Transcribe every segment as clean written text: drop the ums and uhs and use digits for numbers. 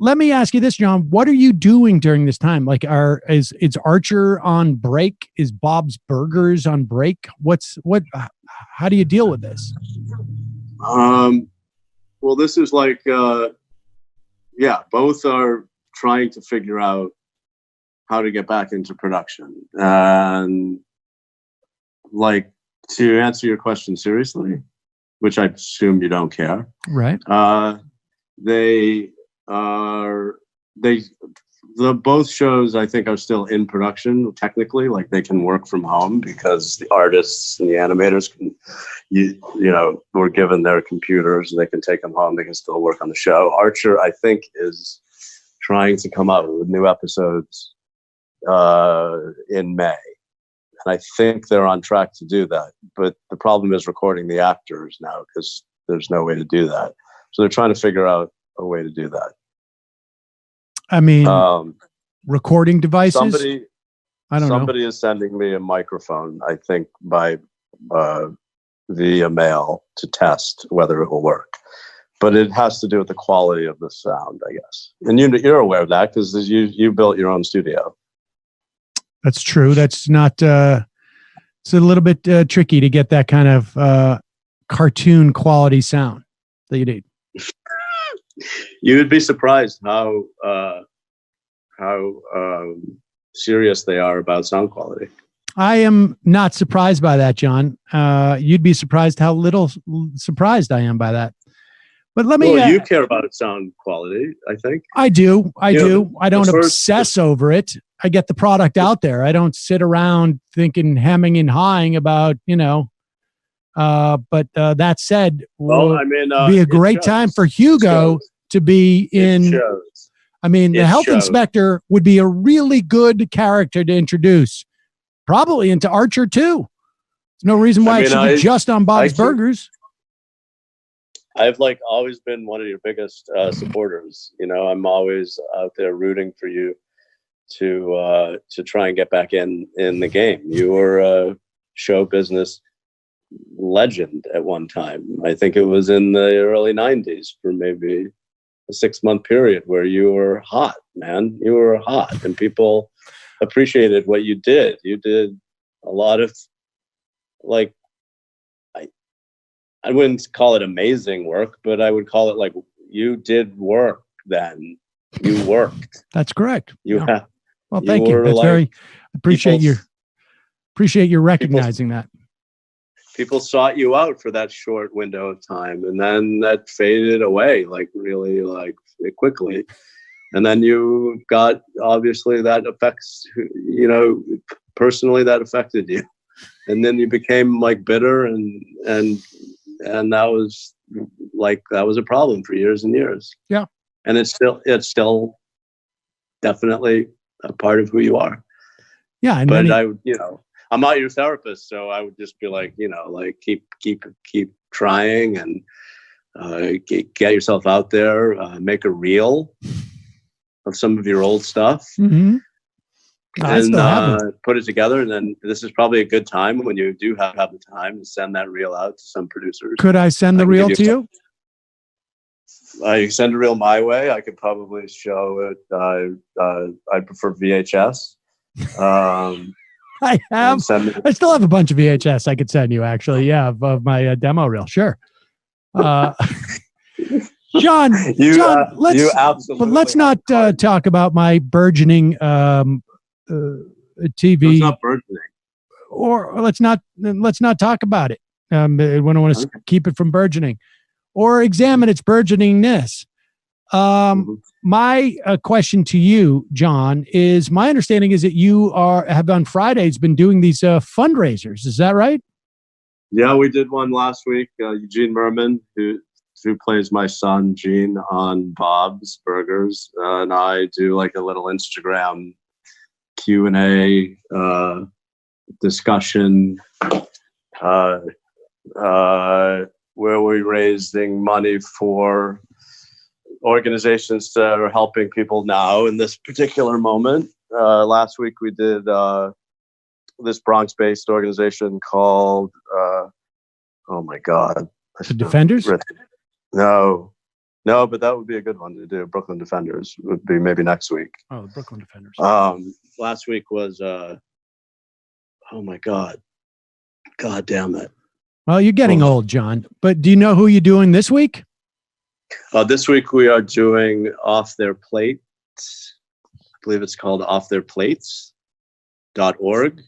Let me ask you this, John. What are you doing during this time? Like, is Archer on break? Is Bob's Burgers on break? How do you deal with this? Well, this is like, both are trying to figure out how to get back into production. And like, to answer your question seriously, which I assume you don't care. Right. Both shows I think are still in production technically, like they can work from home because the artists and the animators can, were given their computers and they can take them home. They can still work on the show. Archer, I think, is trying to come out with new episodes in May. And I think they're on track to do that. But the problem is recording the actors now because there's no way to do that. So they're trying to figure out a way to do that. I mean, recording devices? Somebody is sending me a microphone, I think, by via mail to test whether it will work. But it has to do with the quality of the sound, I guess. And you're aware of that because you built your own studio. That's true. That's not. It's a little bit tricky to get that kind of cartoon quality sound that you need. You would be surprised how serious they are about sound quality. I am not surprised by that, John. You'd be surprised how little surprised I am by that. But let me. You care about sound quality, I think. I do. I don't obsess over it. I get the product out there. I don't sit around thinking, hemming and hawing about, But that said, be a great time for Hugo to be in. I mean, the health inspector would be a really good character to introduce, probably into Archer too. There's no reason why it should be just on Bob's Burgers. I've always been one of your biggest supporters. I'm always out there rooting for you to try and get back in the game. You were a show business legend at one time. I think it was in the early 90s for maybe a 6-month period where you were hot, man. You were hot and people appreciated what you did. You did a lot of I wouldn't call it amazing work, but I would call it you did work then. You worked. That's correct. Well, thank you. That's very appreciate you recognizing that. People sought you out for that short window of time, and then that faded away really quickly. And then you got, obviously that affects, personally that affected you. And then you became bitter and that was a problem for years and years. Yeah. And it's still definitely a part of who you are. Yeah. And but I'm not your therapist, so I would just be keep trying and get yourself out there, make a reel of some of your old stuff. Mm-hmm. And put it together. And then this is probably a good time when you do have the time to send that reel out to some producers. Could I send the reel to you? You send a reel my way. I could probably show it. I prefer VHS. I still have a bunch of VHS I could send you, actually. Yeah, of my demo reel. Sure. John, let's not talk about my burgeoning TV. It's not burgeoning. Or let's not talk about it. I want to keep it from burgeoning, or examine its burgeoningness. My question to you, John, is my understanding is that you have on Fridays been doing these fundraisers. Is that right? Yeah, we did one last week. Eugene Merman, who plays my son Gene on Bob's Burgers, and I do a little Instagram Q&A discussion where we're raising money for organizations that are helping people now in this particular moment. Last week we did this Bronx-based organization called, oh my God, The Defenders? No, but that would be a good one to do. Brooklyn Defenders would be maybe next week. Oh, the Brooklyn Defenders. Last week was, oh my God damn it. Well, you're getting old, John, but do you know who you're doing this week? This week we are doing Off Their Plate. I believe it's called offtheirplates.org.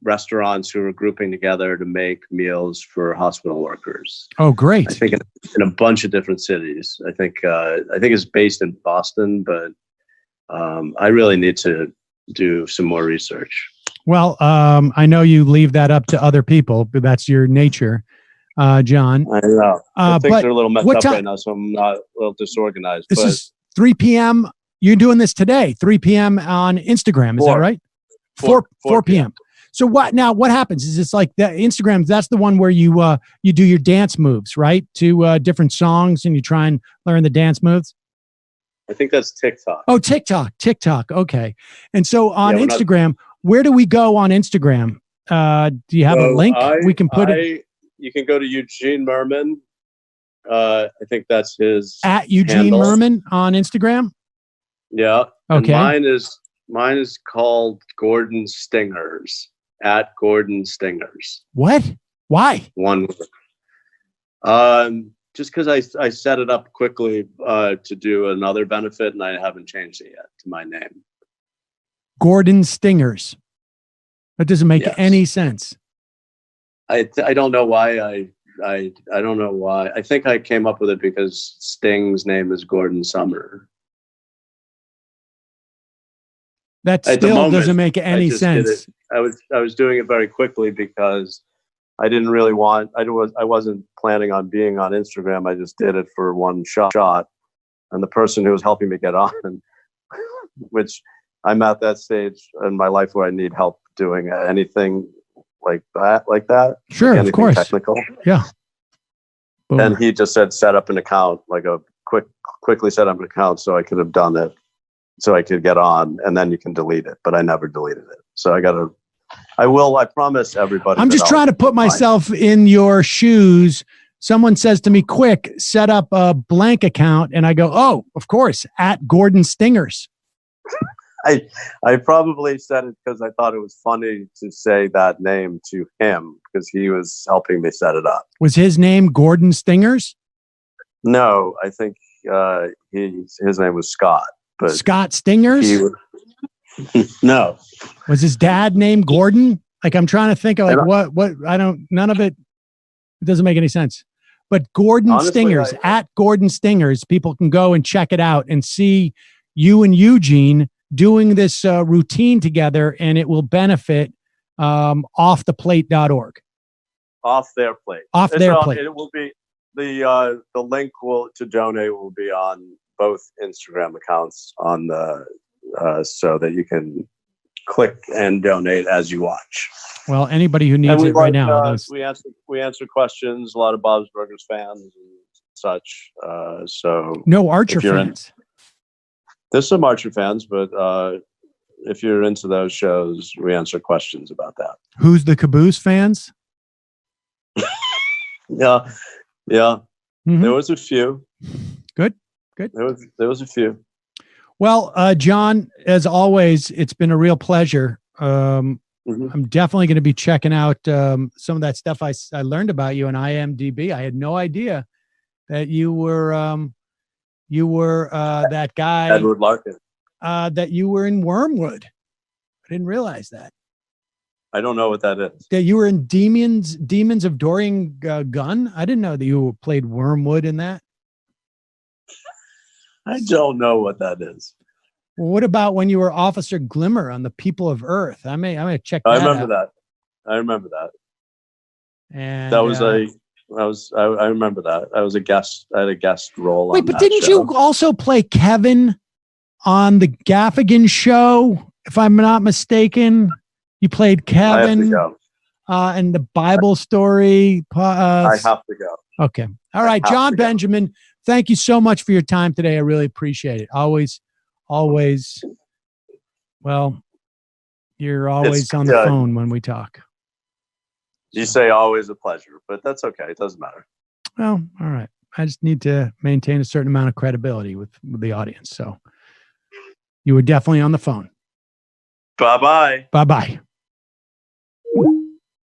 Restaurants who are grouping together to make meals for hospital workers. Oh, great. I think in a bunch of different cities. I think it's based in Boston, but I really need to do some more research. Well, I know you leave that up to other people, but that's your nature, John. I know. Things are a little messed up right now, so I'm not a little disorganized. This is 3 p.m. You're doing this today, 3 p.m. on Instagram. Is that right? 4 p.m. So what happens is it's like that Instagram. That's the one where you do your dance moves, right? To different songs, and you try and learn the dance moves. I think that's TikTok. Oh, TikTok. Okay. And so on Instagram, where do we go on Instagram? Do you have a link we can put it? You can go to Eugene Merman. I think that's his at Eugene handle. Merman on Instagram. Yeah. Okay. And mine is called Gordon Stingers, at Gordon Stingers. What? Why? One word. Just because I set it up quickly to do another benefit, and I haven't changed it yet to my name. Gordon Stingers. That doesn't make any sense. I don't know why I don't know why. I think I came up with it because Sting's name is Gordon Summer. That still doesn't make any sense. I was doing it very quickly because I didn't really want. I wasn't planning on being on Instagram. I just did it for one shot, and the person who was helping me get on, which I'm at that stage in my life where I need help doing anything like that. Sure, anything of course. Technical. Yeah. Boom. And he just said set up an account, like quickly set up an account so I could have done it, so I could get on, and then you can delete it. But I never deleted it, so I promise everybody. I'm just trying to put myself in your shoes. Someone says to me, quick, set up a blank account. And I go, oh, of course, at Gordon Stingers. I probably said it because I thought it was funny to say that name to him because he was helping me set it up. Was his name Gordon Stingers? No, I think his name was Scott. But Scott Stingers? No. Was his dad named Gordon? Like, I'm trying to think of none of it doesn't make any sense. But Gordon Stingers, at Gordon Stingers, people can go and check it out and see you and Eugene doing this routine together, and it will benefit offtheplate.org. Off their plate. Off their plate. It will be the link to donate will be on both Instagram accounts on the so that you can click and donate as you watch. Well, anybody who needs it right now. We answer questions. A lot of Bob's Burgers fans and such. So no Archer fans. There's some Archer fans, but if you're into those shows, we answer questions about that. Who's the Caboose fans? Yeah. Mm-hmm. There was a few. Good. There was a few. Well, John, as always, it's been a real pleasure. I'm definitely going to be checking out some of that stuff I learned about you on IMDb. I had no idea that you were that guy, Edward Larkin. That you were in Wormwood. I didn't realize that. I don't know what that is. That you were in Demons of Dorian Gun. I didn't know that you played Wormwood in that. I don't know what that is. Well, what about when you were Officer Glimmer on The People of Earth? I may check that out. I remember that. And that was I remember that. I was a guest. I had a guest role. Wait, but didn't you also play Kevin on the Gaffigan show? If I'm not mistaken, you played Kevin. And the Bible story. I have to go. Okay. All right, John Benjamin. Thank you so much for your time today. I really appreciate it. Always. Well, you're always on the phone when we talk. You say always a pleasure, but that's okay. It doesn't matter. Well, all right. I just need to maintain a certain amount of credibility with the audience. So you were definitely on the phone. Bye-bye. Bye-bye.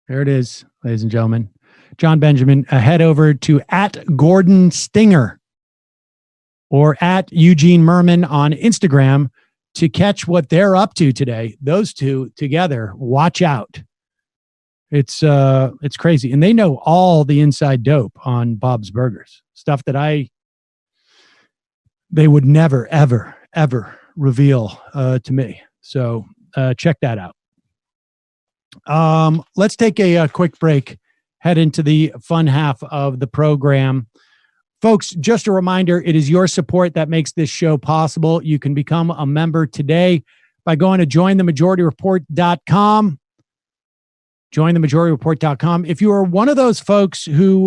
There it is, ladies and gentlemen. John Benjamin, head over to @Gordon Stinger or @Eugene Merman on Instagram to catch what they're up to today. Those two together, watch out. It's crazy. And they know all the inside dope on Bob's Burgers. Stuff that they would never, ever, ever reveal to me. So check that out. Let's take a quick break, head into the fun half of the program. Folks, just a reminder, it is your support that makes this show possible. You can become a member today by going to jointhemajorityreport.com. Jointhemajorityreport.com. If you are one of those folks who